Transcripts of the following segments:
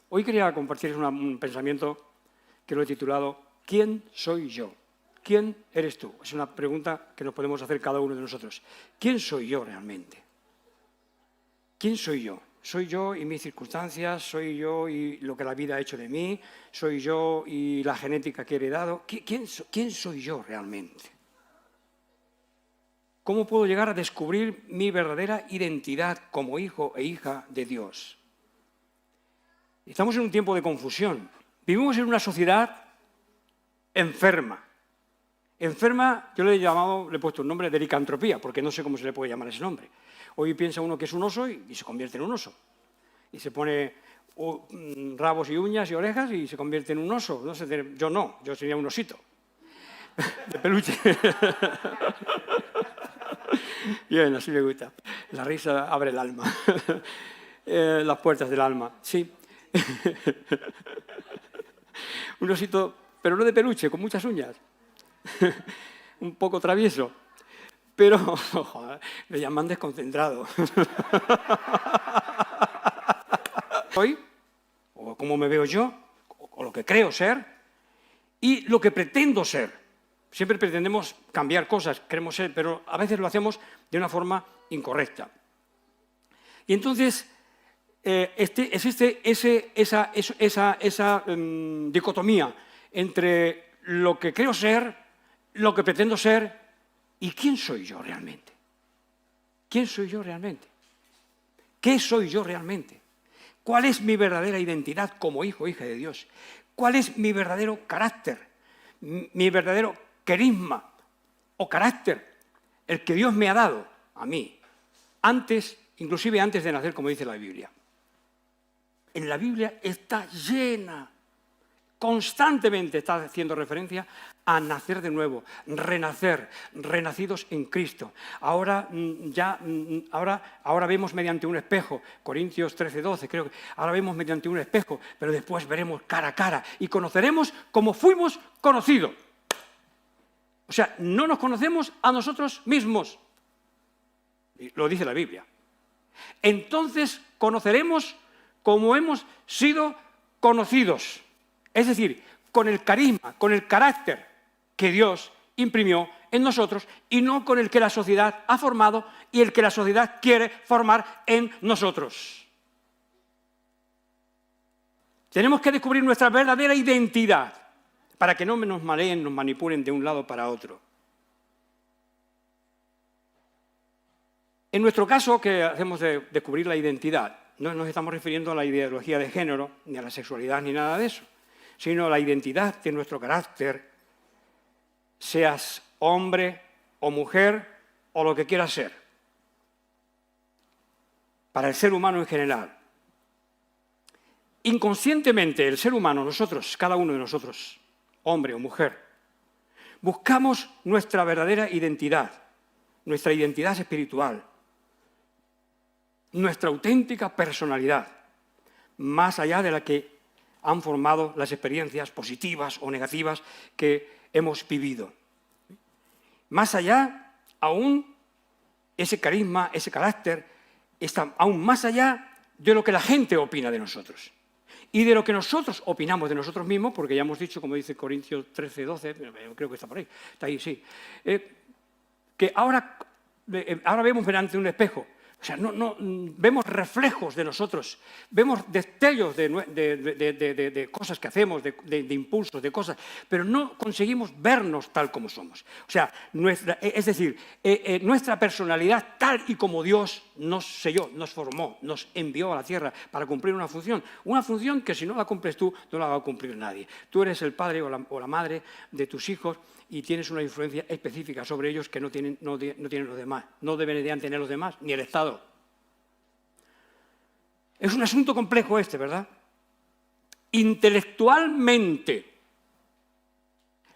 Hoy quería compartir un pensamiento que lo he titulado ¿Quién soy yo? ¿Quién eres tú? Es una pregunta que nos podemos hacer cada uno de nosotros. ¿Quién soy yo realmente? ¿Quién soy yo? ¿Soy yo y mis circunstancias? ¿Soy yo y lo que la vida ha hecho de mí? ¿Soy yo y la genética que he heredado? ¿Quién soy yo realmente? ¿Cómo puedo llegar a descubrir mi verdadera identidad como hijo e hija de Dios? Estamos en un tiempo de confusión. Vivimos en una sociedad enferma. Enferma, yo le he puesto un nombre de licantropía, porque no sé cómo se le puede llamar ese nombre. Hoy piensa uno que es un oso y se convierte en un oso. Y se pone rabos y uñas y orejas y se convierte en un oso. No sé, yo no, yo sería un osito de peluche. Bien, así me gusta. La risa abre el alma. Las puertas del alma, sí. Un osito, pero no de peluche, con muchas uñas. Un poco travieso. Pero, joder, me llaman desconcentrado. Soy, o cómo me veo yo, o lo que creo ser, y lo que pretendo ser. Siempre pretendemos cambiar cosas, queremos ser, pero a veces lo hacemos de una forma incorrecta. Y entonces existe esa dicotomía entre lo que creo ser, lo que pretendo ser y quién soy yo realmente. ¿Quién soy yo realmente? ¿Qué soy yo realmente? ¿Cuál es mi verdadera identidad como hijo o hija de Dios? ¿Cuál es mi verdadero carácter? Mi verdadero carisma o carácter, el que Dios me ha dado a mí, inclusive antes de nacer, como dice la Biblia. En la Biblia está llena, constantemente está haciendo referencia a nacer de nuevo, renacer, renacidos en Cristo. Ahora vemos mediante un espejo, Corintios 13:12, creo que ahora vemos mediante un espejo, pero después veremos cara a cara y conoceremos como fuimos conocidos. O sea, no nos conocemos a nosotros mismos. Lo dice la Biblia. Entonces conoceremos como hemos sido conocidos. Es decir, con el carisma, con el carácter que Dios imprimió en nosotros y no con el que la sociedad ha formado y el que la sociedad quiere formar en nosotros. Tenemos que descubrir nuestra verdadera identidad para que no nos mareen, nos manipulen de un lado para otro. En nuestro caso, que hacemos de descubrir la identidad, no nos estamos refiriendo a la ideología de género, ni a la sexualidad, ni nada de eso, sino a la identidad de nuestro carácter, seas hombre o mujer o lo que quieras ser. Para el ser humano en general. Inconscientemente, el ser humano, nosotros, cada uno de nosotros, hombre o mujer, buscamos nuestra verdadera identidad, nuestra identidad espiritual, nuestra auténtica personalidad, más allá de la que han formado las experiencias positivas o negativas que hemos vivido. Más allá, aún, ese carisma, ese carácter, está aún más allá de lo que la gente opina de nosotros. Y de lo que nosotros opinamos de nosotros mismos, porque ya hemos dicho, como dice Corintios 13:12, creo que está por ahí, está ahí, sí, que ahora vemos delante de un espejo. O sea, vemos reflejos de nosotros, vemos destellos de cosas que hacemos, de impulsos, de cosas, pero no conseguimos vernos tal como somos. O sea, nuestra personalidad tal y como Dios nos selló, nos formó, nos envió a la tierra para cumplir una función que si no la cumples tú, no la va a cumplir nadie. Tú eres el padre o la madre de tus hijos y tienes una influencia específica sobre ellos que no tienen los demás. No deberían tener los demás, ni el Estado. Es un asunto complejo ¿verdad? Intelectualmente,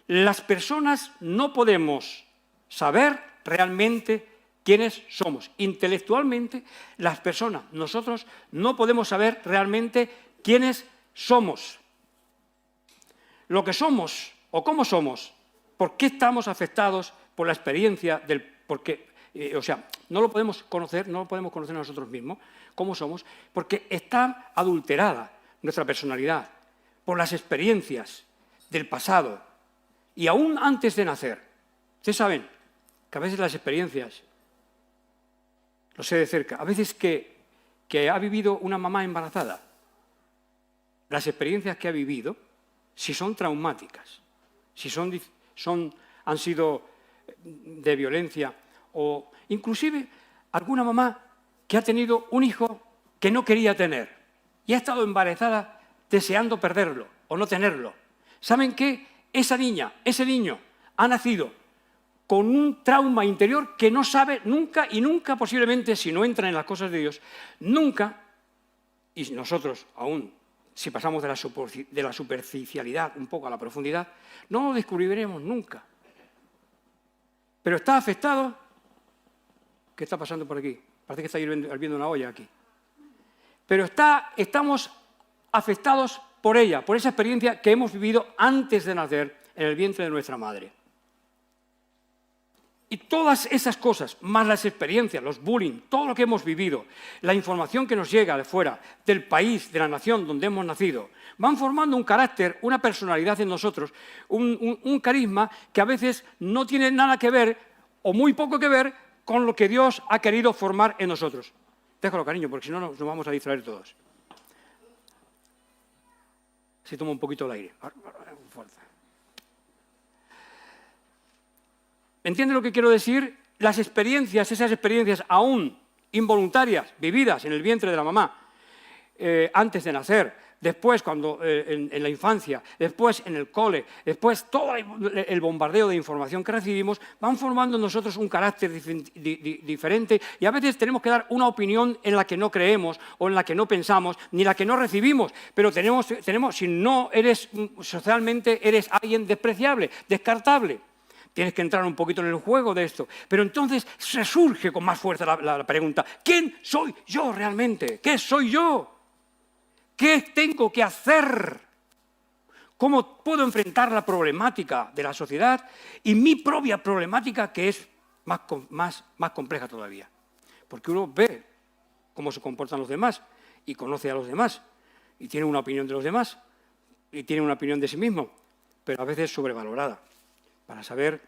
las personas no podemos saber realmente quiénes somos. Intelectualmente, las personas, nosotros, no podemos saber realmente quiénes somos. Lo que somos o cómo somos. ¿Por qué estamos afectados por la experiencia no lo podemos conocer, no lo podemos conocer nosotros mismos, cómo somos, porque está adulterada nuestra personalidad por las experiencias del pasado y aún antes de nacer. Ustedes saben que a veces las experiencias, lo sé de cerca, a veces que ha vivido una mamá embarazada, las experiencias que ha vivido, si son traumáticas, si han sido de violencia, o inclusive alguna mamá que ha tenido un hijo que no quería tener y ha estado embarazada deseando perderlo o no tenerlo. ¿Saben qué? Esa niña, ese niño ha nacido con un trauma interior que no sabe nunca y nunca, posiblemente, si no entra en las cosas de Dios, nunca, y nosotros aún, si pasamos de la superficialidad un poco a la profundidad, no lo descubriremos nunca. Pero está afectado. ¿Qué está pasando por aquí? Parece que está hirviendo una olla aquí. Pero estamos afectados por ella, por esa experiencia que hemos vivido antes de nacer en el vientre de nuestra madre. Y todas esas cosas, más las experiencias, los bullying, todo lo que hemos vivido, la información que nos llega de fuera, del país, de la nación donde hemos nacido, van formando un carácter, una personalidad en nosotros, un carisma que a veces no tiene nada que ver, o muy poco que ver, con lo que Dios ha querido formar en nosotros. Déjalo, cariño, porque si no nos vamos a distraer todos. Si tomo un poquito el aire. Fuerza. ¿Entiende lo que quiero decir? Las experiencias, esas experiencias aún involuntarias, vividas en el vientre de la mamá, antes de nacer, después cuando en la infancia, después en el cole, después todo el bombardeo de información que recibimos, van formando en nosotros un carácter diferente y a veces tenemos que dar una opinión en la que no creemos o en la que no pensamos, ni la que no recibimos, pero tenemos si no eres socialmente, eres alguien despreciable, descartable. Tienes que entrar un poquito en el juego de esto. Pero entonces se surge con más fuerza la pregunta, ¿quién soy yo realmente? ¿Qué soy yo? ¿Qué tengo que hacer? ¿Cómo puedo enfrentar la problemática de la sociedad y mi propia problemática, que es más compleja todavía? Porque uno ve cómo se comportan los demás y conoce a los demás y tiene una opinión de los demás y tiene una opinión de sí mismo, pero a veces sobrevalorada. Para saber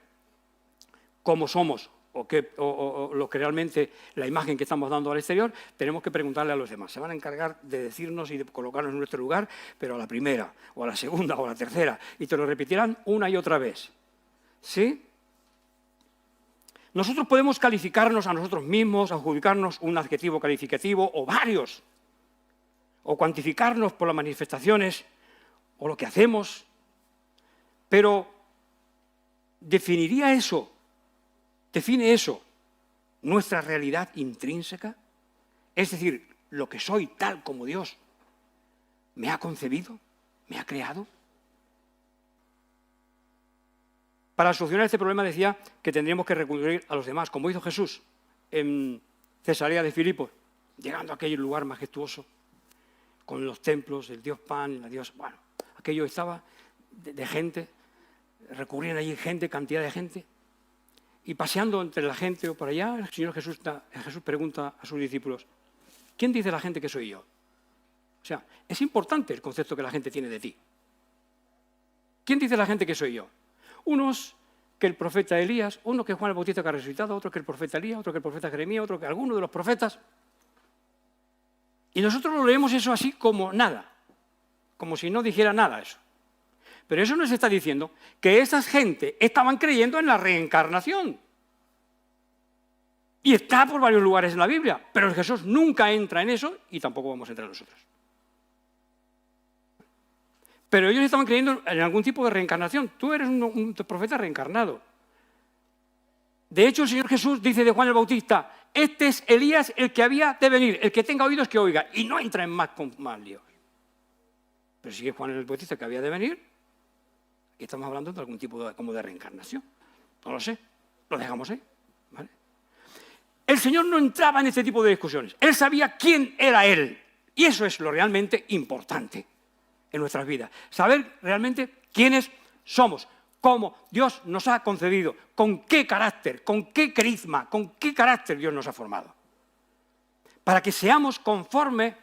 cómo somos o lo que realmente, la imagen que estamos dando al exterior, tenemos que preguntarle a los demás. Se van a encargar de decirnos y de colocarnos en nuestro lugar, pero a la primera, o a la segunda, o a la tercera, y te lo repetirán una y otra vez. ¿Sí? Nosotros podemos calificarnos a nosotros mismos, adjudicarnos un adjetivo calificativo, o varios, o cuantificarnos por las manifestaciones, o lo que hacemos, pero ¿define eso nuestra realidad intrínseca? Es decir, lo que soy tal como Dios me ha concebido, me ha creado. Para solucionar este problema decía que tendríamos que recurrir a los demás, como hizo Jesús en Cesarea de Filipos, llegando a aquel lugar majestuoso, con los templos, el Dios Pan, el Dios... Bueno, aquello estaba de gente. Recurrían allí cantidad de gente, y paseando entre la gente o por allá, el Señor Jesús pregunta a sus discípulos, ¿quién dice la gente que soy yo? O sea, es importante el concepto que la gente tiene de ti. ¿Quién dice la gente que soy yo? Unos que el profeta Elías, uno que Juan el Bautista que ha resucitado, otro que el profeta Elías, otro que el profeta Jeremías, otro que alguno de los profetas. Y nosotros lo leemos eso así como nada, como si no dijera nada eso. Pero eso nos está diciendo que esa gente estaban creyendo en la reencarnación. Y está por varios lugares en la Biblia, pero Jesús nunca entra en eso y tampoco vamos a entrar nosotros. Pero ellos estaban creyendo en algún tipo de reencarnación. Tú eres un profeta reencarnado. De hecho, el Señor Jesús dice de Juan el Bautista, este es Elías el que había de venir, el que tenga oídos que oiga, y no entra en más líos. Pero si es Juan el Bautista que había de venir, y estamos hablando de algún tipo de reencarnación. No lo sé, lo dejamos ahí. ¿Vale? El Señor no entraba en este tipo de discusiones. Él sabía quién era Él. Y eso es lo realmente importante en nuestras vidas. Saber realmente quiénes somos, cómo Dios nos ha concebido, con qué carácter, con qué carisma, con qué carácter Dios nos ha formado. Para que seamos conforme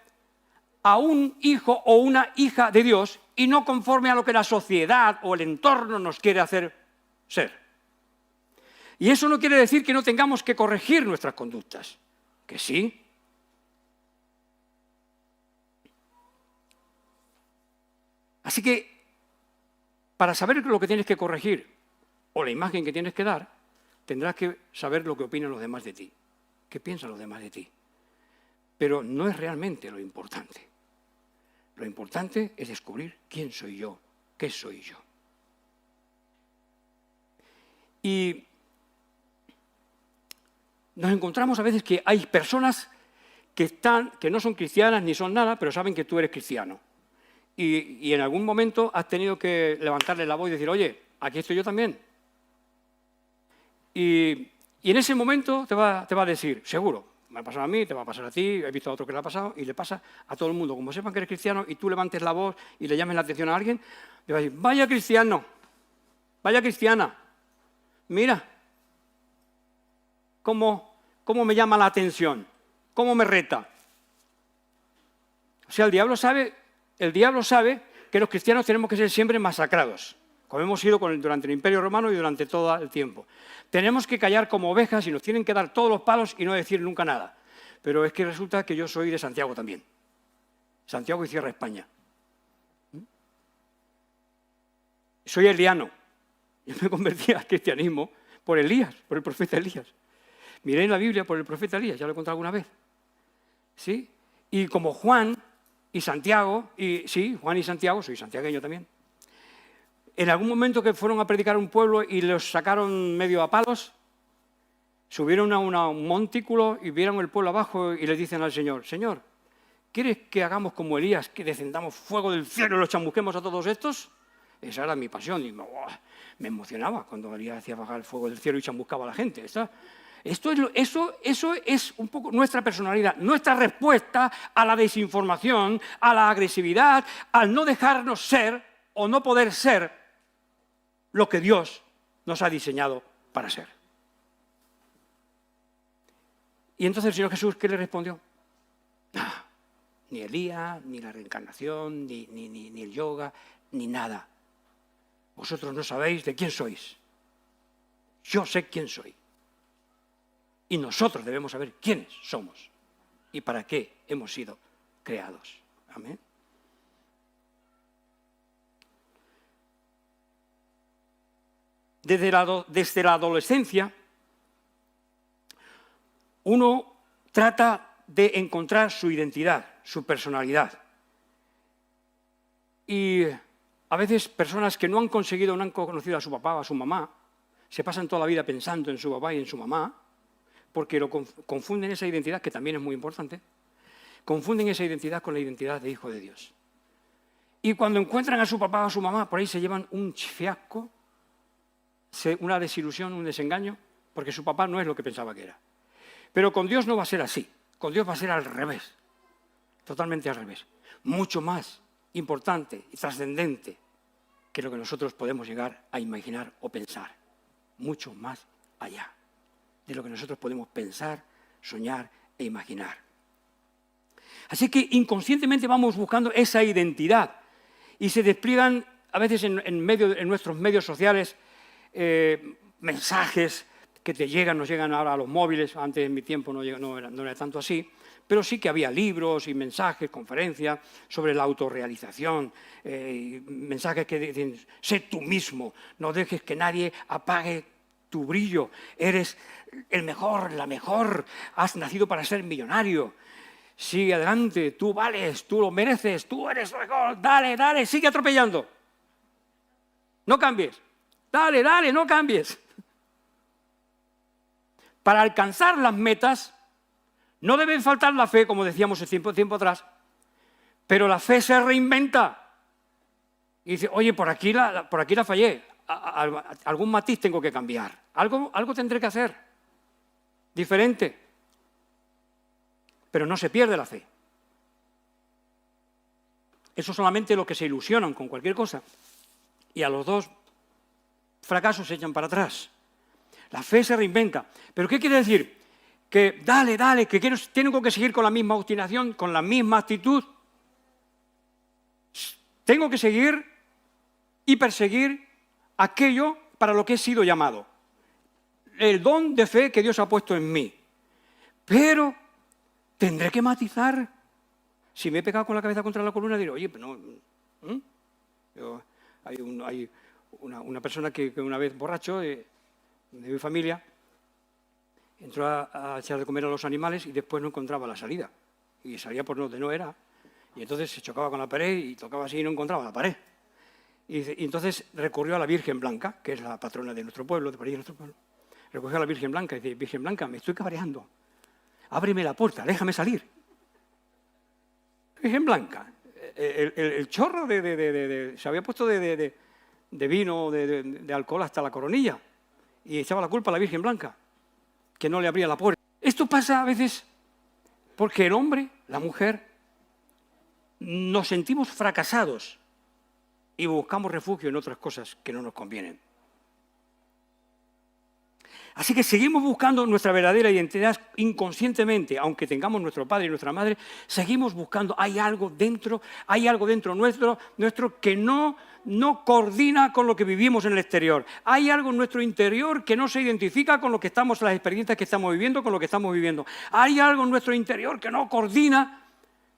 a un hijo o una hija de Dios y no conforme a lo que la sociedad o el entorno nos quiere hacer ser. Y eso no quiere decir que no tengamos que corregir nuestras conductas, que sí. Así que, para saber lo que tienes que corregir o la imagen que tienes que dar, tendrás que saber lo que opinan los demás de ti, qué piensan los demás de ti. Pero no es realmente lo importante. Lo importante es descubrir quién soy yo, qué soy yo. Y nos encontramos a veces que hay personas que no son cristianas ni son nada, pero saben que tú eres cristiano. Y en algún momento has tenido que levantarle la voz y decir, oye, aquí estoy yo también. Y en ese momento te va a decir, seguro, me ha pasado a mí, te va a pasar a ti, he visto a otro que le ha pasado, y le pasa a todo el mundo. Como sepan que eres cristiano y tú levantes la voz y le llames la atención a alguien, le va a decir, vaya cristiano, vaya cristiana, mira cómo me llama la atención, cómo me reta. O sea, el diablo sabe que los cristianos tenemos que ser siempre masacrados, como hemos sido durante el Imperio Romano y durante todo el tiempo. Tenemos que callar como ovejas y nos tienen que dar todos los palos y no decir nunca nada. Pero es que resulta que yo soy de Santiago también. Santiago y Cierra España. Soy eliano. Yo me convertí al cristianismo por Elías, por el profeta Elías. Miré en la Biblia por el profeta Elías, ya lo he contado alguna vez. ¿Sí? Y como Juan y Santiago, Juan y Santiago, soy santiagueño también, en algún momento que fueron a predicar a un pueblo y los sacaron medio a palos, subieron a un montículo y vieron el pueblo abajo y le dicen al Señor, Señor, ¿quieres que hagamos como Elías, que descendamos fuego del cielo y los chamusquemos a todos estos? Esa era mi pasión y me emocionaba cuando Elías hacía bajar el fuego del cielo y chamuscaba a la gente. Eso es un poco nuestra personalidad, nuestra respuesta a la desinformación, a la agresividad, al no dejarnos ser o no poder ser lo que Dios nos ha diseñado para ser. Y entonces el Señor Jesús, ¿qué le respondió? Ni Elías, ni la reencarnación, ni el yoga, ni nada. Vosotros no sabéis de quién sois. Yo sé quién soy. Y nosotros debemos saber quiénes somos y para qué hemos sido creados. Amén. Desde la adolescencia, uno trata de encontrar su identidad, su personalidad. Y a veces personas que no han conseguido, no han conocido a su papá o a su mamá, se pasan toda la vida pensando en su papá y en su mamá, porque confunden esa identidad, que también es muy importante, confunden esa identidad con la identidad de hijo de Dios. Y cuando encuentran a su papá o a su mamá, por ahí se llevan un fiasco, una desilusión, un desengaño, porque su papá no es lo que pensaba que era. Pero con Dios no va a ser así, con Dios va a ser al revés, totalmente al revés. Mucho más importante y trascendente que lo que nosotros podemos llegar a imaginar o pensar. Mucho más allá de lo que nosotros podemos pensar, soñar e imaginar. Así que inconscientemente vamos buscando esa identidad y se despliegan a veces en nuestros medios sociales mensajes que nos llegan ahora a los móviles. Antes en mi tiempo no era tanto así, pero sí que había libros y mensajes, conferencias sobre la autorrealización, mensajes que dicen, sé tú mismo, no dejes que nadie apague tu brillo, eres el mejor, la mejor, has nacido para ser millonario, sigue adelante, tú vales, tú lo mereces, tú eres el mejor, dale, sigue atropellando, no cambies, dale, no cambies. Para alcanzar las metas no debe faltar la fe, como decíamos hace tiempo atrás, pero la fe se reinventa. Y dice, oye, por aquí la fallé, algún matiz tengo que cambiar, algo tendré que hacer diferente, pero no se pierde la fe. Eso solamente los que se ilusionan con cualquier cosa. Y a los 2 fracasos se echan para atrás. La fe se reinventa. ¿Pero qué quiere decir? Que dale, que tengo que seguir con la misma obstinación, con la misma actitud. Tengo que seguir y perseguir aquello para lo que he sido llamado. El don de fe que Dios ha puesto en mí. Pero tendré que matizar. Si me he pegado con la cabeza contra la columna, diré, oye, pero no... Hay una persona que una vez borracho de mi familia entró a echar de comer a los animales y después no encontraba la salida. Y salía por donde no era. Y entonces se chocaba con la pared y tocaba así y no encontraba la pared. Y entonces recurrió a la Virgen Blanca, que es la patrona de nuestro pueblo, de por ahí de nuestro pueblo. Recurrió a la Virgen Blanca y dice, Virgen Blanca, me estoy cabreando. Ábreme la puerta, déjame salir. Virgen Blanca. El chorro se había puesto de vino, de alcohol hasta la coronilla. Y echaba la culpa a la Virgen Blanca, que no le abría la puerta. Esto pasa a veces porque el hombre, la mujer, nos sentimos fracasados y buscamos refugio en otras cosas que no nos convienen. Así que seguimos buscando nuestra verdadera identidad inconscientemente, aunque tengamos nuestro padre y nuestra madre, seguimos buscando, hay algo dentro nuestro que no coordina con lo que vivimos en el exterior. Hay algo en nuestro interior que no se identifica con lo que las experiencias que estamos viviendo, con lo que estamos viviendo. Hay algo en nuestro interior que no coordina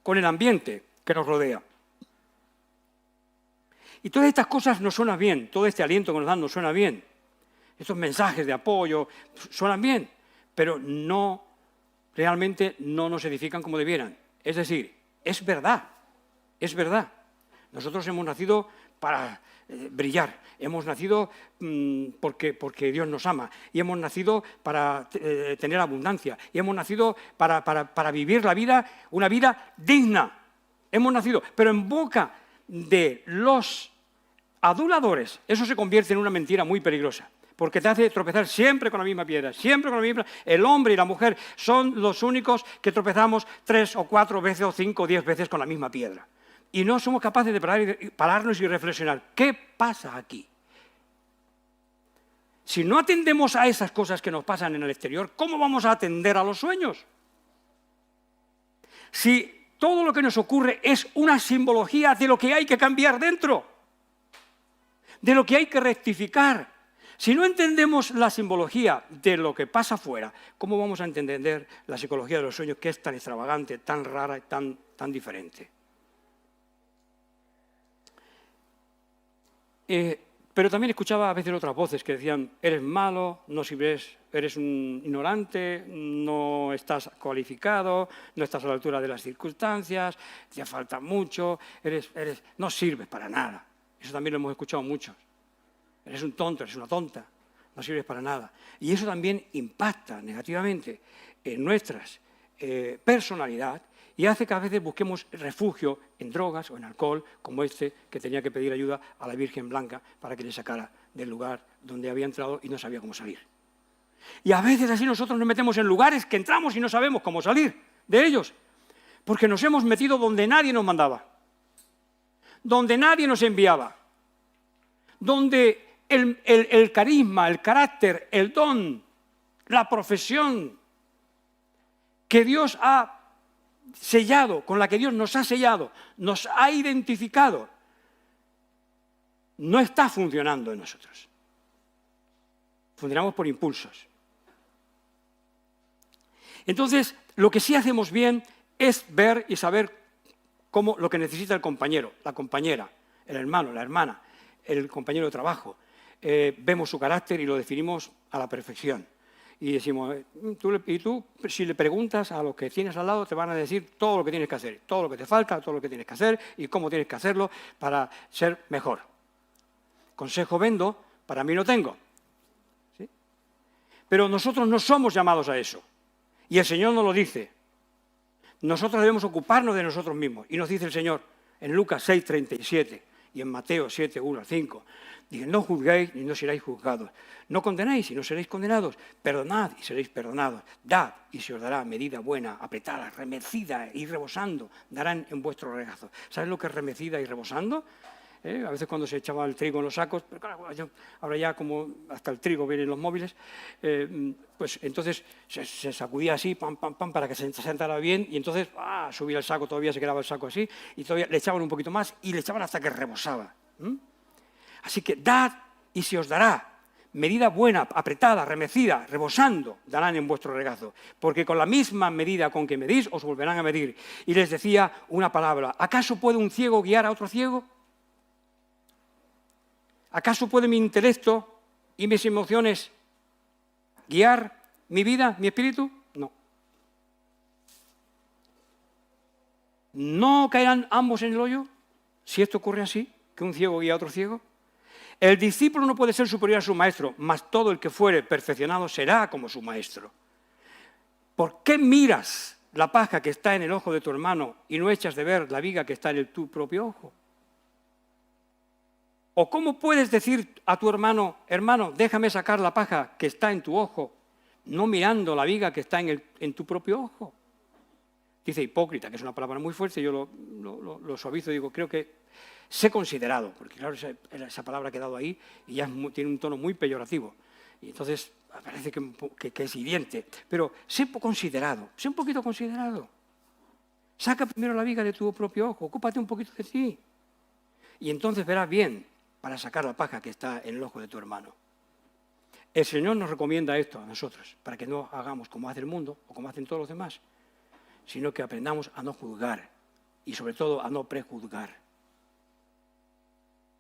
con el ambiente que nos rodea. Y todas estas cosas nos suenan bien, todo este aliento que nos dan nos suena bien. Estos mensajes de apoyo suenan bien, pero realmente no nos edifican como debieran. Es decir, es verdad. Nosotros hemos nacido para brillar, hemos nacido porque Dios nos ama, y hemos nacido para tener abundancia, y hemos nacido para vivir la vida, una vida digna. Hemos nacido, pero en boca de los aduladores, eso se convierte en una mentira muy peligrosa. Porque te hace tropezar siempre con la misma piedra, siempre con la misma... El hombre y la mujer son los únicos que tropezamos 3 o 4 veces o 5 o 10 veces con la misma piedra. Y no somos capaces de pararnos y reflexionar. ¿Qué pasa aquí? Si no atendemos a esas cosas que nos pasan en el exterior, ¿cómo vamos a atender a los sueños? Si todo lo que nos ocurre es una simbología de lo que hay que cambiar dentro, de lo que hay que rectificar. Si no entendemos la simbología de lo que pasa afuera, ¿cómo vamos a entender la psicología de los sueños, que es tan extravagante, tan rara y tan diferente? Pero también escuchaba a veces otras voces que decían, eres malo, no sirves, eres un ignorante, no estás cualificado, no estás a la altura de las circunstancias, te falta mucho, no sirves para nada. Eso también lo hemos escuchado muchos. Eres un tonto, eres una tonta, no sirves para nada. Y eso también impacta negativamente en nuestra personalidad y hace que a veces busquemos refugio en drogas o en alcohol, como este que tenía que pedir ayuda a la Virgen Blanca para que le sacara del lugar donde había entrado y no sabía cómo salir. Y a veces así nosotros nos metemos en lugares que entramos y no sabemos cómo salir de ellos, porque nos hemos metido donde nadie nos mandaba, donde nadie nos enviaba, donde el carisma, el carácter, el don, la profesión que Dios ha sellado, con la que Dios nos ha sellado, nos ha identificado, no está funcionando en nosotros. Funcionamos por impulsos. Entonces, lo que sí hacemos bien es ver y saber cómo lo que necesita el compañero, la compañera, el hermano, la hermana, el compañero de trabajo. Vemos su carácter y lo definimos a la perfección. Y decimos, tú, si le preguntas a los que tienes al lado, te van a decir todo lo que tienes que hacer, todo lo que te falta, todo lo que tienes que hacer y cómo tienes que hacerlo para ser mejor. Consejo vendo, para mí no tengo. ¿Sí? Pero nosotros no somos llamados a eso. Y el Señor nos lo dice. Nosotros debemos ocuparnos de nosotros mismos. Y nos dice el Señor en Lucas 6:37 y en Mateo 7:1-5. Dice, no juzguéis y no seréis juzgados. No condenéis y no seréis condenados. Perdonad y seréis perdonados. Dad y se os dará medida buena, apretada, remecida y rebosando. Darán en vuestro regazo. ¿Sabes lo que es remecida y rebosando? A veces cuando se echaba el trigo en los sacos, pero claro, ahora ya como hasta el trigo viene en los móviles, pues entonces se sacudía así, pam, pam, pam, para que se sentara bien, y entonces subía el saco, todavía se quedaba el saco así, y todavía le echaban un poquito más, y le echaban hasta que rebosaba. Así que dad y se os dará. Medida buena, apretada, remecida, rebosando, darán en vuestro regazo, porque con la misma medida con que medís os volverán a medir. Y les decía una palabra: ¿acaso puede un ciego guiar a otro ciego? ¿Acaso puede mi intelecto y mis emociones guiar mi vida, mi espíritu? No. ¿No caerán ambos en el hoyo si esto ocurre así, que un ciego guía a otro ciego? El discípulo no puede ser superior a su maestro, mas todo el que fuere perfeccionado será como su maestro. ¿Por qué miras la paja que está en el ojo de tu hermano y no echas de ver la viga que está en tu propio ojo? ¿O cómo puedes decir a tu hermano, hermano, déjame sacar la paja que está en tu ojo, no mirando la viga que está en tu propio ojo? Dice hipócrita, que es una palabra muy fuerte, yo lo suavizo y digo, creo que sé considerado, porque claro, esa palabra ha quedado ahí y ya tiene un tono muy peyorativo. Y entonces parece que es hiriente. Pero sé considerado, sé un poquito considerado. Saca primero la viga de tu propio ojo, ocúpate un poquito de ti. Y entonces verás bien para sacar la paja que está en el ojo de tu hermano. El Señor nos recomienda esto a nosotros, para que no hagamos como hace el mundo o como hacen todos los demás, sino que aprendamos a no juzgar y sobre todo a no prejuzgar.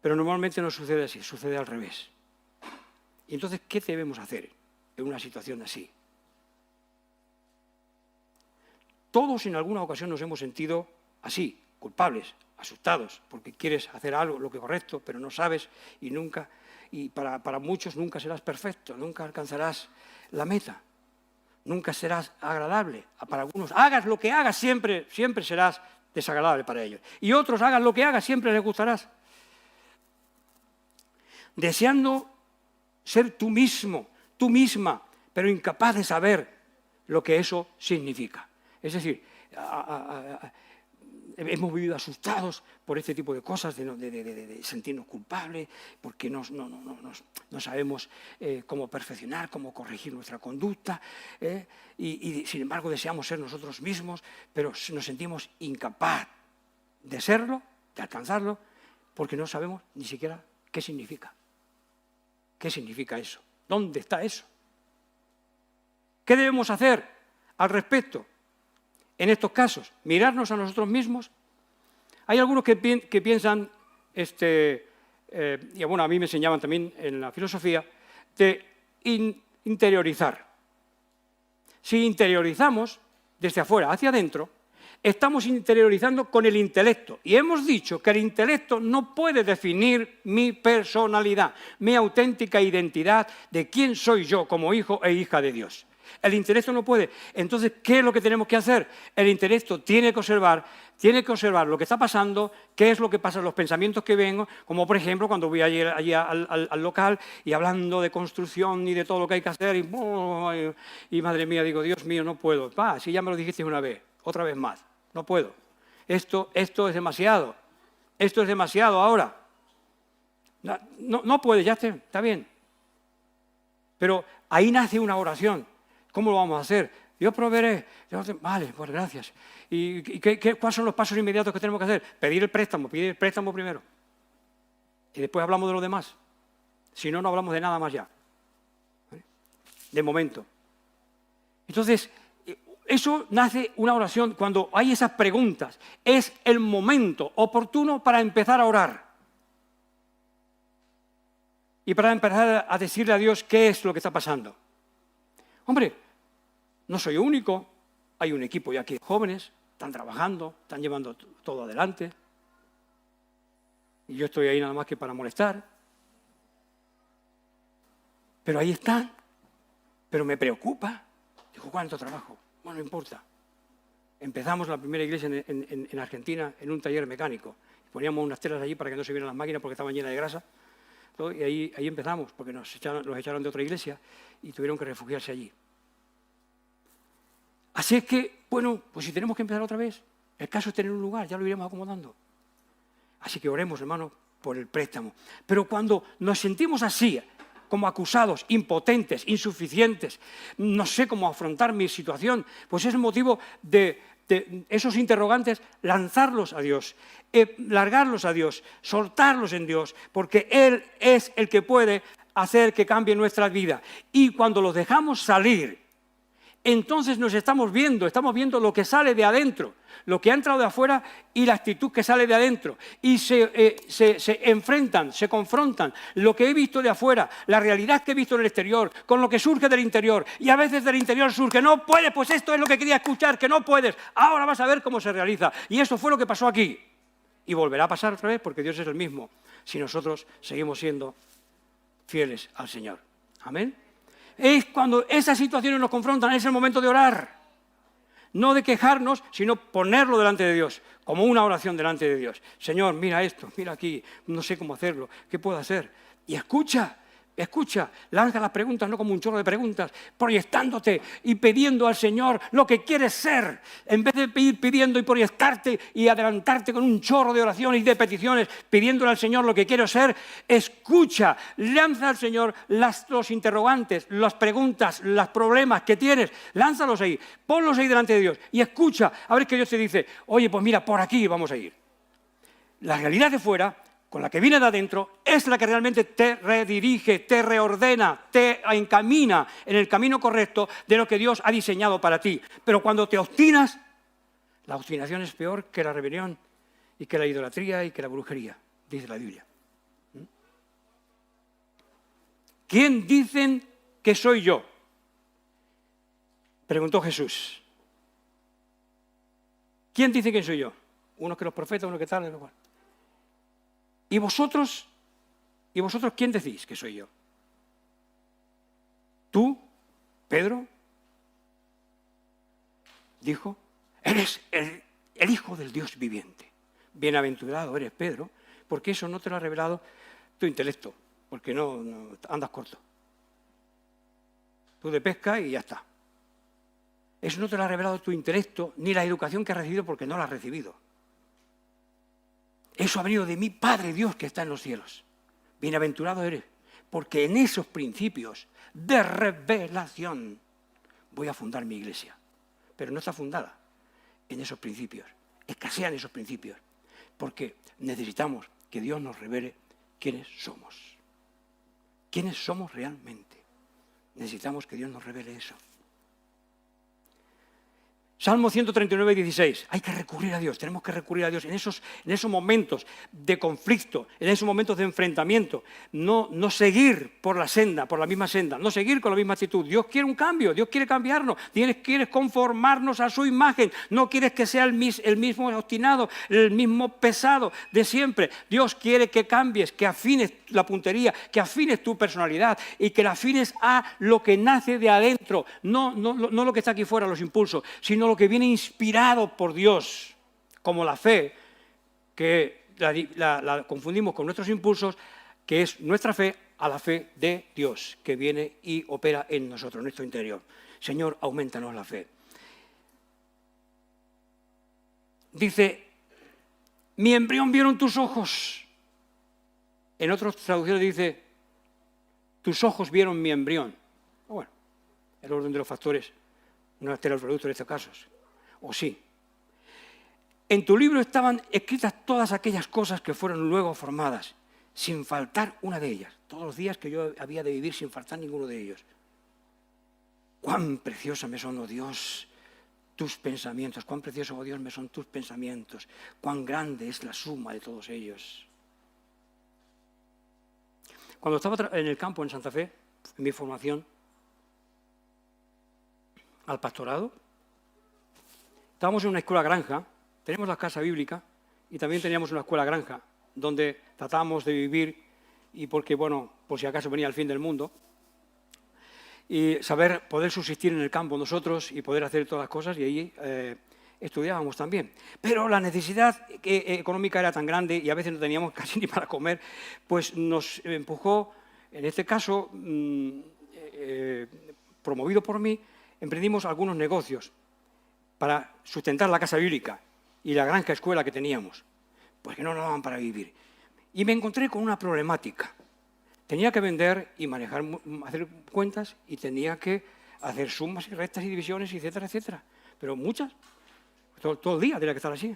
Pero normalmente no sucede así, sucede al revés. Y entonces, ¿qué debemos hacer en una situación así? Todos en alguna ocasión nos hemos sentido así, culpables, asustados, porque quieres hacer algo, lo que correcto, pero no sabes y para muchos nunca serás perfecto, nunca alcanzarás la meta, nunca serás agradable. Para algunos, hagas lo que hagas, siempre serás desagradable para ellos. Y otros, hagas lo que hagas, siempre les gustarás. Deseando ser tú mismo, tú misma, pero incapaz de saber lo que eso significa. Es decir, hemos vivido asustados por este tipo de cosas, de sentirnos culpables, porque no sabemos cómo perfeccionar, cómo corregir nuestra conducta, y sin embargo deseamos ser nosotros mismos, pero nos sentimos incapaz de serlo, de alcanzarlo, porque no sabemos ni siquiera qué significa. ¿Qué significa eso? ¿Dónde está eso? ¿Qué debemos hacer al respecto? En estos casos, mirarnos a nosotros mismos. Hay algunos que piensan, y bueno, a mí me enseñaban también en la filosofía, de interiorizar. Si interiorizamos desde afuera hacia adentro, estamos interiorizando con el intelecto. Y hemos dicho que el intelecto no puede definir mi personalidad, mi auténtica identidad de quién soy yo como hijo e hija de Dios. El intelecto no puede. Entonces, ¿qué es lo que tenemos que hacer? El intelecto tiene que observar lo que está pasando, qué es lo que pasa, los pensamientos que vengo, como por ejemplo cuando voy allí al local y hablando de construcción y de todo lo que hay que hacer y madre mía, digo, Dios mío, no puedo. Si ya me lo dijiste una vez, otra vez más, no puedo. Esto es demasiado. Esto es demasiado ahora. No puede, ya está bien. Pero ahí nace una oración. ¿Cómo lo vamos a hacer? Yo proveeré. Vale, pues gracias. ¿Y cuáles son los pasos inmediatos que tenemos que hacer? Pedir el préstamo primero. Y después hablamos de lo demás. Si no, no hablamos de nada más ya. ¿Vale? De momento. Entonces, eso nace una oración cuando hay esas preguntas. Es el momento oportuno para empezar a orar. Y para empezar a decirle a Dios qué es lo que está pasando. Hombre, no soy único, hay un equipo ya aquí de jóvenes, están trabajando, están llevando todo adelante. Y yo estoy ahí nada más que para molestar. Pero ahí están. Pero me preocupa. Digo, ¿cuánto trabajo? Bueno, no importa. Empezamos la primera iglesia en Argentina en un taller mecánico. Poníamos unas telas allí para que no se vieran las máquinas porque estaban llenas de grasa. Y ahí empezamos, porque los echaron de otra iglesia y tuvieron que refugiarse allí. Así es que, bueno, pues si tenemos que empezar otra vez, el caso es tener un lugar, ya lo iremos acomodando. Así que oremos, hermanos, por el préstamo. Pero cuando nos sentimos así, como acusados, impotentes, insuficientes, no sé cómo afrontar mi situación, pues es motivo de esos interrogantes, lanzarlos a Dios, largarlos a Dios, soltarlos en Dios, porque Él es el que puede hacer que cambie nuestra vida. Y cuando los dejamos salir, entonces nos estamos viendo lo que sale de adentro, lo que ha entrado de afuera y la actitud que sale de adentro. Y se enfrentan, se confrontan lo que he visto de afuera, la realidad que he visto en el exterior, con lo que surge del interior. Y a veces del interior surge, no puedes, pues esto es lo que quería escuchar, que no puedes. Ahora vas a ver cómo se realiza. Y eso fue lo que pasó aquí. Y volverá a pasar otra vez porque Dios es el mismo, si nosotros seguimos siendo fieles al Señor. Amén. Es cuando esas situaciones nos confrontan, es el momento de orar. No de quejarnos, sino ponerlo delante de Dios, como una oración delante de Dios. Señor, mira esto, mira aquí, no sé cómo hacerlo, ¿qué puedo hacer? Y escucha, lanza las preguntas, no como un chorro de preguntas, proyectándote y pidiendo al Señor lo que quieres ser, en vez de ir pidiendo y proyectarte y adelantarte con un chorro de oraciones y de peticiones, pidiéndole al Señor lo que quiero ser. Escucha, lanza al Señor los interrogantes, las preguntas, los problemas que tienes, lánzalos ahí, ponlos ahí delante de Dios y escucha, a ver qué Dios te dice. Oye, pues mira, por aquí vamos a ir. La realidad de fuera, con la que viene de adentro, es la que realmente te redirige, te reordena, te encamina en el camino correcto de lo que Dios ha diseñado para ti. Pero cuando te obstinas, la obstinación es peor que la rebelión y que la idolatría y que la brujería, dice la Biblia. ¿Quién dicen que soy yo?, preguntó Jesús. ¿Quién dice que soy yo? Unos que los profetas, unos que tal, unos cual. ¿Y vosotros quién decís que soy yo? ¿Tú, Pedro? Dijo, eres el Hijo del Dios viviente. Bienaventurado eres, Pedro, porque eso no te lo ha revelado tu intelecto, porque no andas corto. Tú de pesca y ya está. Eso no te lo ha revelado tu intelecto, ni la educación que has recibido, porque no la has recibido. Eso ha venido de mi Padre Dios que está en los cielos. Bienaventurado eres, porque en esos principios de revelación voy a fundar mi iglesia. Pero no está fundada en esos principios. Escasean esos principios, porque necesitamos que Dios nos revele quiénes somos. ¿Quiénes somos realmente? Necesitamos que Dios nos revele eso. Salmo 139, 16. Hay que recurrir a Dios, tenemos que recurrir a Dios en esos momentos de conflicto, en esos momentos de enfrentamiento. No seguir por la misma senda, no seguir con la misma actitud. Dios quiere un cambio, Dios quiere cambiarnos, Dios quiere conformarnos a su imagen. No quieres que sea el mismo obstinado, el mismo pesado de siempre. Dios quiere que cambies, que afines la puntería, que afines tu personalidad y que la afines a lo que nace de adentro, no lo que está aquí fuera, los impulsos, sino lo que viene inspirado por Dios, como la fe, que la confundimos con nuestros impulsos, que es nuestra fe a la fe de Dios, que viene y opera en nosotros, en nuestro interior. Señor, aumentanos la fe. Dice, mi embrión vieron tus ojos. En otras traducciones dice, tus ojos vieron mi embrión. Bueno, el orden de los factores no altera el producto en estos casos. ¿O sí? En tu libro estaban escritas todas aquellas cosas que fueron luego formadas, sin faltar una de ellas. Todos los días que yo había de vivir sin faltar ninguno de ellos. Cuán preciosa me son, oh Dios, tus pensamientos. Cuán precioso, oh Dios, me son tus pensamientos. Cuán grande es la suma de todos ellos. Cuando estaba en el campo en Santa Fe, en mi formación al pastorado, estábamos en una escuela granja, tenemos la casa bíblica y también teníamos una escuela granja, donde tratábamos de vivir y porque, bueno, por si acaso venía el fin del mundo, y poder subsistir en el campo nosotros y poder hacer todas las cosas, y allí estudiábamos también. Pero la necesidad económica era tan grande y a veces no teníamos casi ni para comer, pues nos empujó, en este caso, promovido por mí, emprendimos algunos negocios para sustentar la casa bíblica y la granja escuela que teníamos, pues que no nos daban para vivir. Y me encontré con una problemática. Tenía que vender y manejar, hacer cuentas y tenía que hacer sumas y restas y divisiones, etcétera, etcétera. Pero muchas, todo el día tenía que estar así.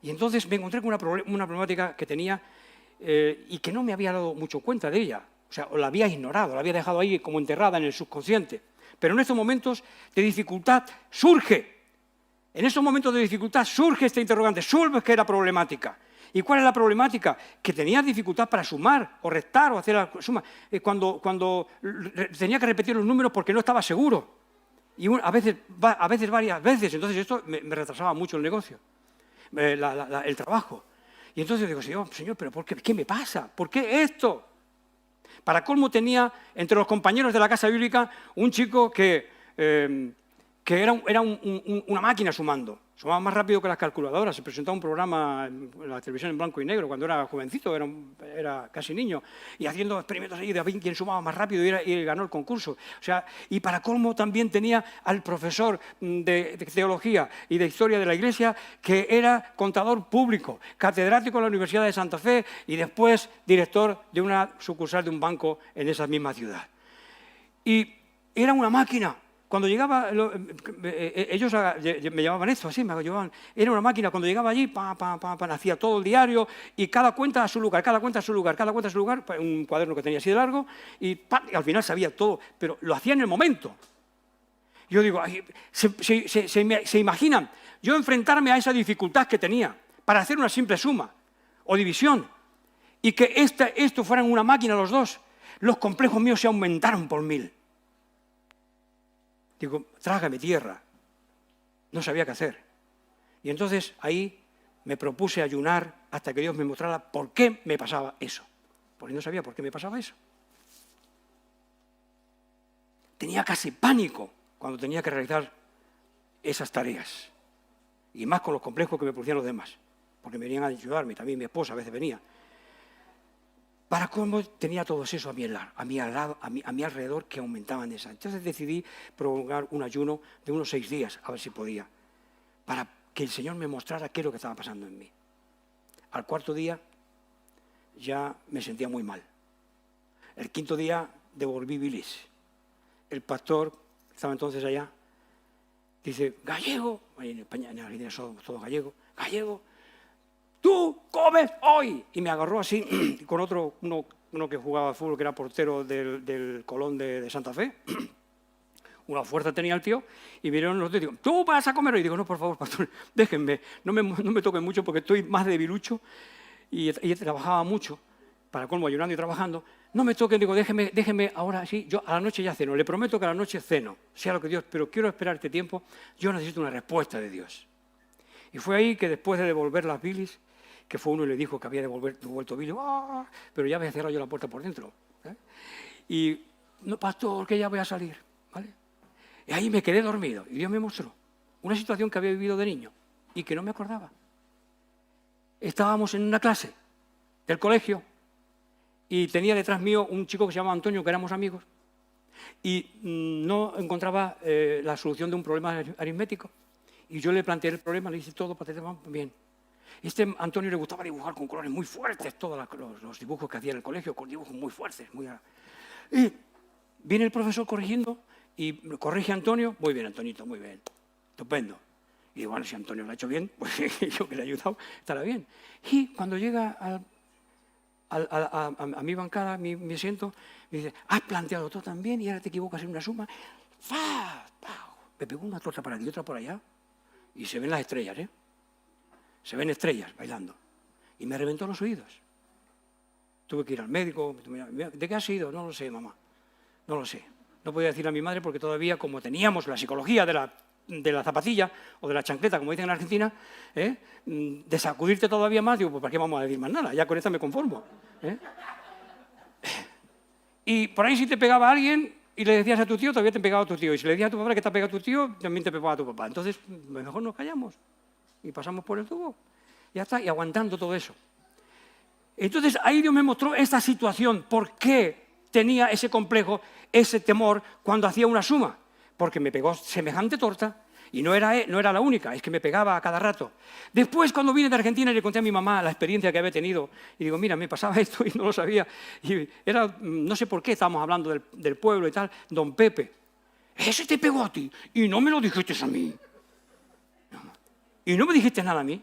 Y entonces me encontré con una problemática que tenía y que no me había dado mucho cuenta de ella. O sea, la había ignorado, la había dejado ahí como enterrada en el subconsciente. Pero en estos momentos de dificultad surge. En estos momentos de dificultad surge este interrogante, surge la problemática. ¿Y cuál es la problemática? Que tenía dificultad para sumar o restar o hacer la suma. Cuando tenía que repetir los números porque no estaba seguro. Y a veces varias veces. Entonces esto me retrasaba mucho el negocio, el trabajo. Y entonces digo, Señor, ¿pero por qué? ¿Qué me pasa? ¿Por qué esto? Para colmo tenía entre los compañeros de la casa bíblica un chico que era una máquina sumando. Sumaba más rápido que las calculadoras. Se presentaba un programa en la televisión en blanco y negro cuando era jovencito, era casi niño, y haciendo experimentos ahí de quién sumaba más rápido y ganó el concurso. O sea, y para colmo también tenía al profesor de teología y de historia de la Iglesia, que era contador público, catedrático en la Universidad de Santa Fe y después director de una sucursal de un banco en esa misma ciudad. Y era una máquina. Cuando llegaba, ellos me llamaban esto, así me llevaban, era una máquina, cuando llegaba allí, hacía todo el diario y cada cuenta a su lugar, un cuaderno que tenía así de largo y al final sabía todo, pero lo hacía en el momento. Yo digo, se imaginan, yo enfrentarme a esa dificultad que tenía para hacer una simple suma o división y que esto fueran una máquina los dos, los complejos míos se aumentaron por 1000. Digo, trágame tierra. No sabía qué hacer. Y entonces ahí me propuse ayunar hasta que Dios me mostrara por qué me pasaba eso. Porque no sabía por qué me pasaba eso. Tenía casi pánico cuando tenía que realizar esas tareas. Y más con los complejos que me producían los demás. Porque me venían a ayudarme, también mi esposa a veces venía. Para cómo tenía todo eso a mi alrededor que aumentaban de esa. Entonces decidí prolongar un ayuno de unos 6 días, a ver si podía, para que el Señor me mostrara qué es lo que estaba pasando en mí. Al 4.º día ya me sentía muy mal. El 5.º día devolví bilis. El pastor, que estaba entonces allá, dice, Gallego, en España, en Argentina somos todos gallegos, Gallego, ¡tú comes hoy! Y me agarró así con uno que jugaba al fútbol, que era portero del Colón de Santa Fe. Una fuerza tenía el tío, y vinieron los dos y digo, ¿tú vas a comer hoy? Y digo, no, por favor, pastor, déjenme, no me toquen mucho porque estoy más debilucho y trabajaba mucho, para colmo, ayunando y trabajando. No me toquen, digo, déjenme ahora sí, yo a la noche ya ceno, le prometo que a la noche ceno, sea lo que Dios, pero quiero esperar este tiempo, yo necesito una respuesta de Dios. Y fue ahí que después de devolver las bilis, que fue uno y le dijo que había devuelto bilis, pero ya había cerrado yo la puerta por dentro. Y, no, pastor, que ya voy a salir, ¿vale? Y ahí me quedé dormido y Dios me mostró una situación que había vivido de niño y que no me acordaba. Estábamos en una clase del colegio y tenía detrás mío un chico que se llamaba Antonio, que éramos amigos, y no encontraba la solución de un problema aritmético. Y yo le planteé el problema, le hice todo, bien. Este Antonio le gustaba dibujar con colores muy fuertes, todos los dibujos que hacía en el colegio, con dibujos muy fuertes. Y viene el profesor corrigiendo y corrige a Antonio. Muy bien, Antonito, muy bien. Estupendo. Y digo, bueno, si Antonio lo ha hecho bien, pues yo que le he ayudado, estará bien. Y cuando llega a mi bancada, mi asiento, me dice, has planteado todo tan bien y ahora te equivocas en una suma. Me pegó una torta para aquí y otra por allá. Y se ven las estrellas, ¿eh? Se ven estrellas bailando. Y me reventó los oídos. Tuve que ir al médico. ¿De qué has ido? No lo sé, mamá. No lo sé. No podía decir a mi madre porque todavía, como teníamos la psicología de la zapatilla o de la chancleta, como dicen en Argentina, de sacudirte todavía más, digo, pues ¿para qué vamos a decir más nada? Ya con esta me conformo. Y por ahí si te pegaba a alguien y le decías a tu tío, todavía te pegaba a tu tío. Y si le decías a tu papá que te ha pegado a tu tío, también te pegaba a tu papá. Entonces, mejor nos callamos. Y pasamos por el tubo, ya está, y aguantando todo eso. Entonces ahí Dios me mostró esta situación, por qué tenía ese complejo, ese temor cuando hacía una suma, porque me pegó semejante torta Y no era la única, es que me pegaba a cada rato. Después, cuando vine de Argentina, le conté a mi mamá la experiencia que había tenido. Y digo, mira, me pasaba esto y no lo sabía. Y era, no sé por qué, estábamos hablando del pueblo y tal, don Pepe. Ese te pegó a ti y no me lo dijiste a mí. Y no me dijiste nada a mí.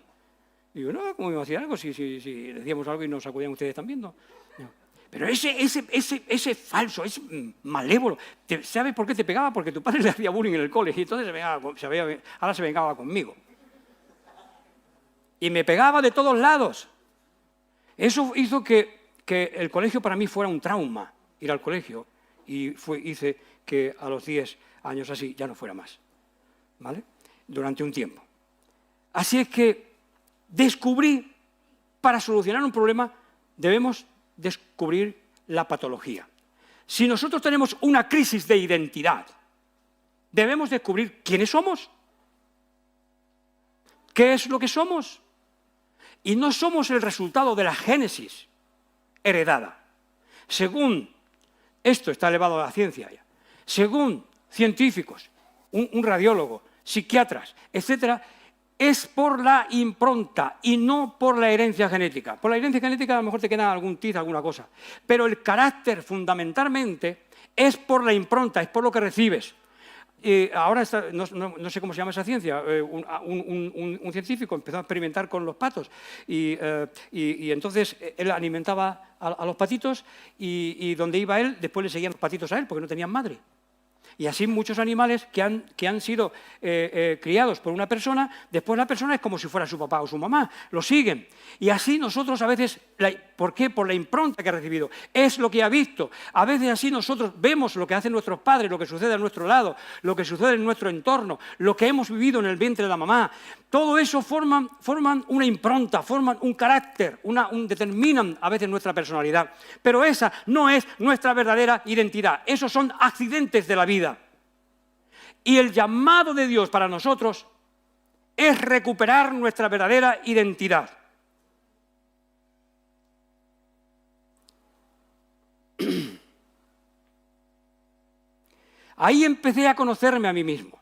Digo, no, ¿cómo me iba a decir algo si decíamos algo y nos acudían ustedes también? No. Pero ese falso, ese malévolo, ¿sabes por qué te pegaba? Porque tu padre le hacía bullying en el cole y entonces ahora se vengaba conmigo. Y me pegaba de todos lados. Eso hizo que el colegio para mí fuera un trauma, ir al colegio, y hice que a los 10 años así ya no fuera más, ¿vale? Durante un tiempo. Así es que descubrí, para solucionar un problema, debemos descubrir la patología. Si nosotros tenemos una crisis de identidad, debemos descubrir quiénes somos, qué es lo que somos. Y no somos el resultado de la génesis heredada. Según, esto está elevado a la ciencia ya, según científicos, un radiólogo, psiquiatras, etcétera, es por la impronta y no por la herencia genética. Por la herencia genética a lo mejor te queda algún tiz, alguna cosa. Pero el carácter fundamentalmente es por la impronta, es por lo que recibes. Ahora no sé cómo se llama esa ciencia, un científico empezó a experimentar con los patos y entonces él alimentaba a los patitos y donde iba él, después le seguían los patitos a él porque no tenían madre. Y así muchos animales que han sido criados por una persona, después la persona es como si fuera su papá o su mamá, lo siguen. Y así nosotros a veces, ¿por qué? Por la impronta que ha recibido, es lo que ha visto. A veces así nosotros vemos lo que hacen nuestros padres, lo que sucede a nuestro lado, lo que sucede en nuestro entorno, lo que hemos vivido en el vientre de la mamá. Todo eso forman una impronta, forman un carácter, determinan a veces nuestra personalidad. Pero esa no es nuestra verdadera identidad, esos son accidentes de la vida. Y el llamado de Dios para nosotros es recuperar nuestra verdadera identidad. Ahí empecé a conocerme a mí mismo.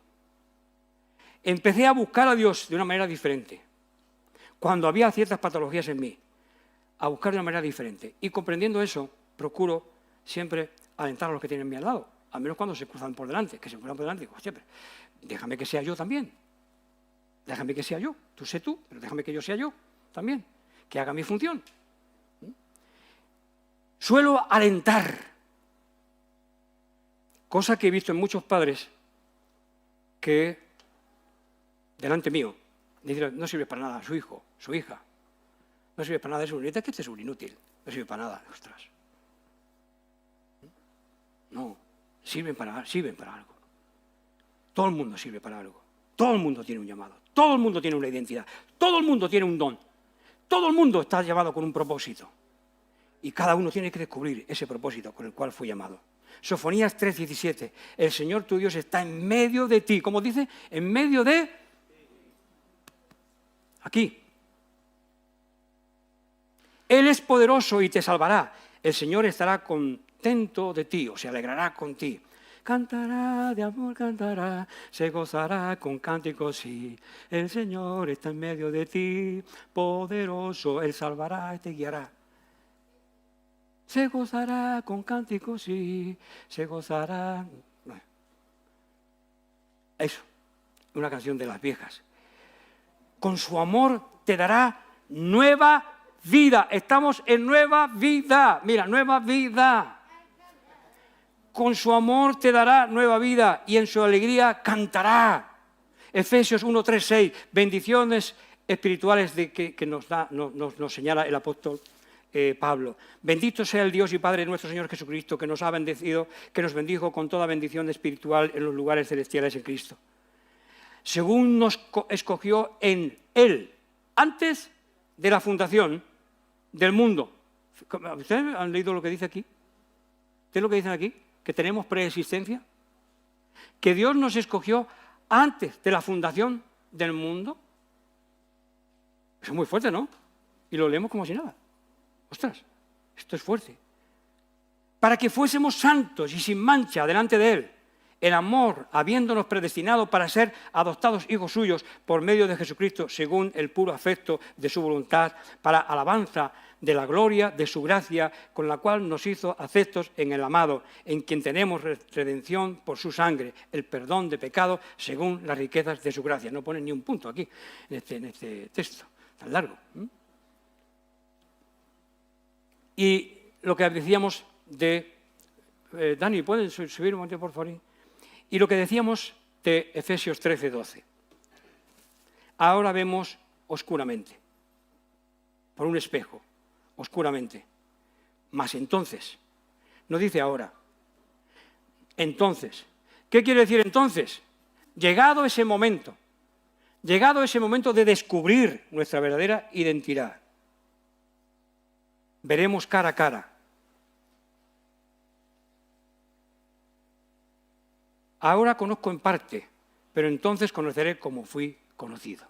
Empecé a buscar a Dios de una manera diferente. Cuando había ciertas patologías en mí, a buscar de una manera diferente. Y comprendiendo eso, procuro siempre alentar a los que tienen a mi al lado. Al menos cuando se cruzan por delante, que se cruzan por delante, digo, siempre, déjame que sea yo también. Déjame que sea yo. Tú sé tú, pero déjame que yo sea yo también. Que haga mi función. Suelo alentar, cosa que he visto en muchos padres que, delante mío, dicen, no sirve para nada su hijo, su hija. No sirve para nada, es un inútil. No sirve para nada, ostras. No. Sirven para algo. Todo el mundo sirve para algo. Todo el mundo tiene un llamado. Todo el mundo tiene una identidad. Todo el mundo tiene un don. Todo el mundo está llamado con un propósito. Y cada uno tiene que descubrir ese propósito con el cual fue llamado. Sofonías 3:17. El Señor tu Dios está en medio de ti. ¿Cómo dice? En medio de... Aquí. Él es poderoso y te salvará. El Señor estará contento de ti, o se alegrará con ti. Cantará de amor, cantará, se gozará con cánticos, sí. El Señor está en medio de ti, poderoso, Él salvará y te guiará. Se gozará con cánticos, sí, se gozará. Eso, una canción de las viejas. Con su amor te dará nueva vida. Estamos en nueva vida. Mira, nueva vida. Con su amor te dará nueva vida y en su alegría cantará. Efesios 1:3-6, bendiciones espirituales que nos señala el apóstol Pablo. Bendito sea el Dios y Padre de nuestro Señor Jesucristo, que nos ha bendecido, que nos bendijo con toda bendición espiritual en los lugares celestiales en Cristo. Según nos escogió en Él, antes de la fundación del mundo. ¿Ustedes han leído lo que dice aquí? ¿Qué es lo que dicen aquí? Que tenemos preexistencia, que Dios nos escogió antes de la fundación del mundo. Eso es muy fuerte, ¿no? Y lo leemos como si nada. Ostras, esto es fuerte. Para que fuésemos santos y sin mancha delante de Él, el amor, habiéndonos predestinado para ser adoptados hijos suyos por medio de Jesucristo, según el puro afecto de su voluntad, para alabanza de la gloria de su gracia, con la cual nos hizo aceptos en el amado, en quien tenemos redención por su sangre, el perdón de pecados según las riquezas de su gracia. No pone ni un punto aquí, en este texto tan largo. Y lo que decíamos de... Dani, ¿pueden subir un momento, por favor? Y lo que decíamos de Efesios 13:12. Ahora vemos oscuramente, por un espejo, oscuramente. Mas entonces, no dice ahora. Entonces, ¿qué quiere decir entonces? Llegado ese momento de descubrir nuestra verdadera identidad, veremos cara a cara. Ahora conozco en parte, pero entonces conoceré como fui conocido.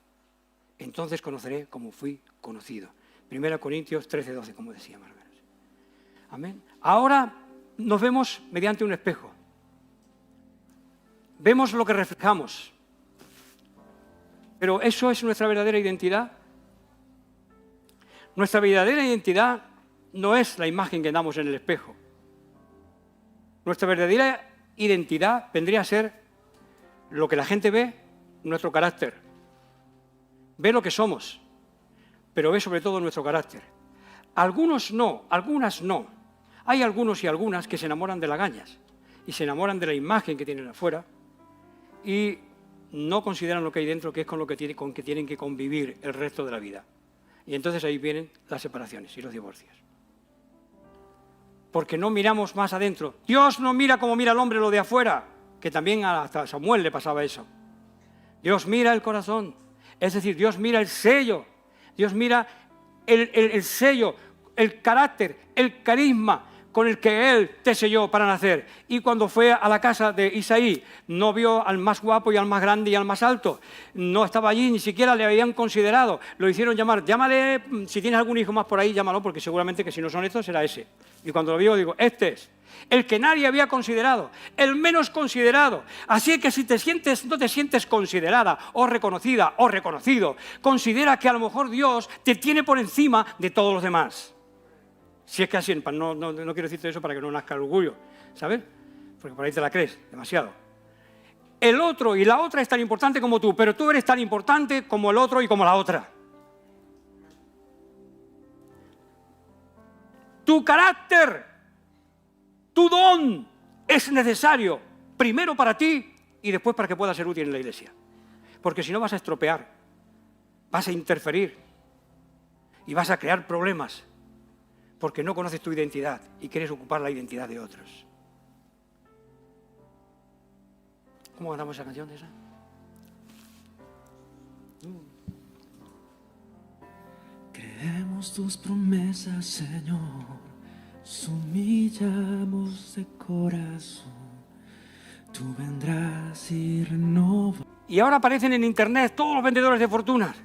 Entonces conoceré como fui conocido. 1 Corintios 13:12, como decía más o menos. Amén. Ahora nos vemos mediante un espejo. Vemos lo que reflejamos. Pero ¿eso es nuestra verdadera identidad? Nuestra verdadera identidad no es la imagen que damos en el espejo. Nuestra verdadera identidad vendría a ser lo que la gente ve, nuestro carácter. Ve lo que somos, pero ve sobre todo nuestro carácter. Algunos no, algunas no. Hay algunos y algunas que se enamoran de lagañas y se enamoran de la imagen que tienen afuera y no consideran lo que hay dentro, que es con lo que tienen que convivir el resto de la vida. Y entonces ahí vienen las separaciones y los divorcios. Porque no miramos más adentro. Dios no mira como mira el hombre lo de afuera, que también hasta a Samuel le pasaba eso. Dios mira el corazón, es decir, Dios mira el sello, Dios mira el sello, el carácter, el carisma con el que Él te selló para nacer. Y cuando fue a la casa de Isaí, no vio al más guapo y al más grande y al más alto. No estaba allí, ni siquiera le habían considerado. Lo hicieron llamar. Llámale, si tienes algún hijo más por ahí, llámalo, porque seguramente que si no son estos, será ese. Y cuando lo vio, digo, este es. El que nadie había considerado, el menos considerado. Así que si no te sientes considerada o reconocida o reconocido, considera que a lo mejor Dios te tiene por encima de todos los demás. Si es que así, no quiero decirte eso para que no nazca el orgullo, ¿sabes? Porque por ahí te la crees demasiado. El otro y la otra es tan importante como tú, pero tú eres tan importante como el otro y como la otra. Tu carácter, tu don es necesario, primero para ti y después para que pueda ser útil en la iglesia. Porque si no vas a estropear, vas a interferir y vas a crear problemas. Porque no conoces tu identidad y quieres ocupar la identidad de otros. ¿Cómo cantamos esa canción de esa? Creemos tus promesas, Señor, nos humillamos de corazón. Tú vendrás y renovas. Y ahora aparecen en internet todos los vendedores de fortunas,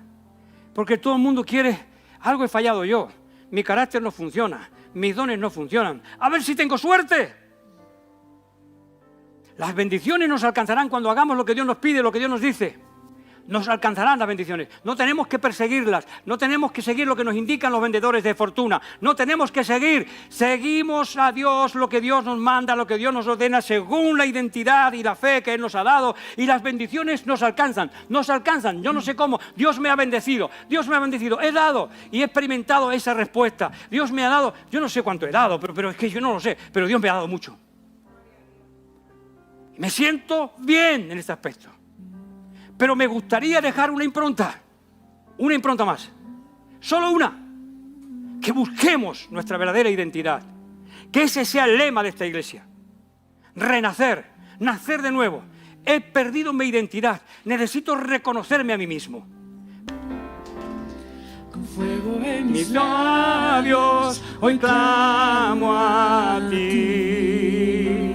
porque todo el mundo quiere, algo he fallado yo. Mi carácter no funciona, mis dones no funcionan. A ver si tengo suerte. Las bendiciones nos alcanzarán cuando hagamos lo que Dios nos pide, lo que Dios nos dice. Nos alcanzarán las bendiciones. No tenemos que perseguirlas, no tenemos que seguir lo que nos indican los vendedores de fortuna. No tenemos que seguir. Seguimos a Dios lo que Dios nos manda, lo que Dios nos ordena, según la identidad y la fe que Él nos ha dado. Y las bendiciones nos alcanzan. Yo no sé cómo. Dios me ha bendecido. He dado y he experimentado esa respuesta. Dios me ha dado, yo no sé cuánto he dado, pero es que yo no lo sé. Pero Dios me ha dado mucho. Me siento bien en este aspecto. Pero me gustaría dejar una impronta más, solo una, que busquemos nuestra verdadera identidad, que ese sea el lema de esta iglesia, renacer, nacer de nuevo. He perdido mi identidad, necesito reconocerme a mí mismo. Con fuego en Mis labios hoy clamo a ti.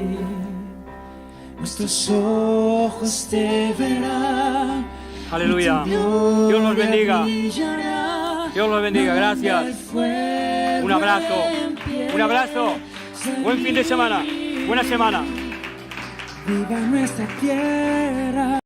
Nuestros ojos te verán. Aleluya. Dios los bendiga. Dios los bendiga. Gracias. Un abrazo. Buen fin de semana. Buena semana. viva nuestra tierra.